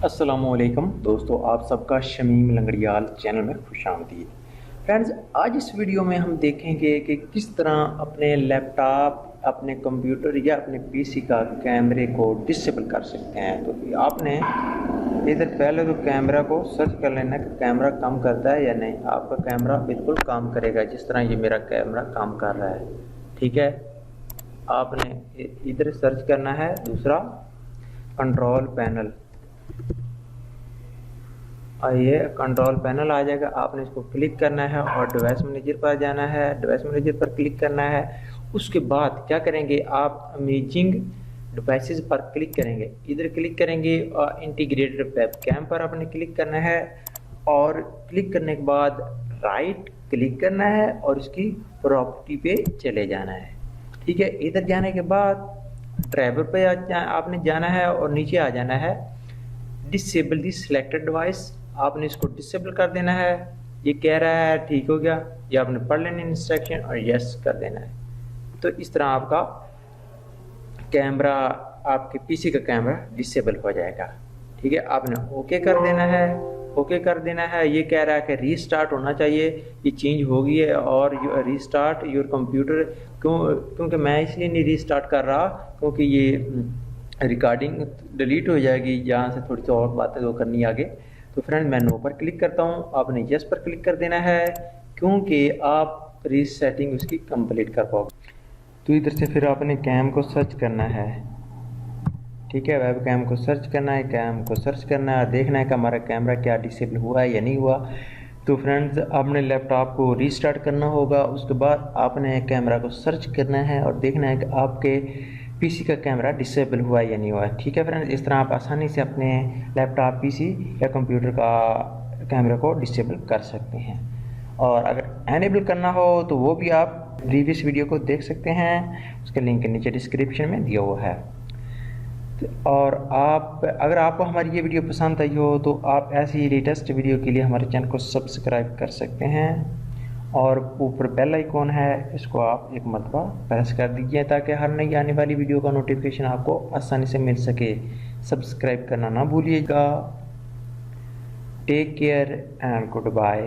अस्सलामुअलैकुम दोस्तों, आप सबका शमीम लंगड़ियाल चैनल में खुशामदीद। फ्रेंड्स, आज इस वीडियो में हम देखेंगे कि किस तरह अपने लैपटॉप, अपने कंप्यूटर या अपने पीसी का कैमरे को डिसेबल कर सकते हैं। तो आपने इधर पहले तो कैमरा को सर्च कर लेना कि कैमरा काम करता है या नहीं। आपका कैमरा बिल्कुल काम करेगा, जिस तरह ये मेरा कैमरा काम कर रहा है। ठीक है, आपने इधर सर्च करना है दूसरा कंट्रोल पैनल। ये कंट्रोल पैनल आ जाएगा, आपने इसको क्लिक करना है और डिवाइस मैनेजर पर जाना है। डिवाइस मैनेजर पर क्लिक करना है। उसके बाद क्या करेंगे, आप इमेजिंग डिवाइसेस पर क्लिक करेंगे। इधर क्लिक करेंगे और इंटीग्रेटेड वेब कैम पर आपने क्लिक करना है और क्लिक करने के बाद राइट क्लिक करना है और इसकी प्रॉपर्टी पे चले जाना है। ठीक है, इधर जाने के बाद ड्राइवर पे आपने जाना है और नीचे आ जाना है डिसेबल दी सिलेक्टेड डिवाइस। आपने इसको डिसेबल कर देना है। ये कह रहा है ठीक हो गया, ये आपने पढ़ लेना इंस्ट्रक्शन और यस कर देना है। तो इस तरह आपका कैमरा, आपके पीसी का कैमरा डिसेबल हो जाएगा। ठीक है, आपने ओके कर देना है। ओके कर देना है। ये कह रहा है कि रीस्टार्ट होना चाहिए, ये चेंज हो गई है और रीस्टार्ट योर कंप्यूटर। क्योंकि मैं इसलिए नहीं रीस्टार्ट कर रहा क्योंकि ये रिकॉर्डिंग डिलीट हो जाएगी, यहाँ से थोड़ी सी और बातें तो करनी आगे। तो फ्रेंड, मैं नो पर क्लिक करता हूँ, आपने यस पर क्लिक कर देना है क्योंकि आप रीसेटिंग उसकी कंप्लीट कर पाओगे। तो इधर से फिर आपने कैम को सर्च करना है। ठीक है, वेब कैम को सर्च करना है, कैम को सर्च करना है, देखना है कि हमारा कैमरा क्या डिसेबल हुआ है या नहीं हुआ। तो फ्रेंड्स, आपने लैपटॉप को रीस्टार्ट करना होगा। उसके बाद आपने कैमरा को सर्च करना है और देखना है कि आपके पीसी का कैमरा डिसेबल हुआ है या नहीं हुआ है। ठीक है फ्रेंड्स, इस तरह आप आसानी से अपने लैपटॉप, पीसी या कंप्यूटर का कैमरा को डिसेबल कर सकते हैं। और अगर एनेबल करना हो तो वो भी आप प्रीवियस वीडियो को देख सकते हैं, उसका लिंक नीचे डिस्क्रिप्शन में दिया हुआ है। और अगर आपको हमारी ये वीडियो पसंद आई हो तो आप ऐसी ही लेटेस्ट वीडियो के लिए हमारे चैनल को सब्सक्राइब कर सकते हैं और ऊपर बेल आइकॉन है, इसको आप एक मरतबा प्रेस कर दीजिए ताकि हर नई आने वाली वीडियो का नोटिफिकेशन आपको आसानी से मिल सके। सब्सक्राइब करना ना भूलिएगा। Take care and good bye.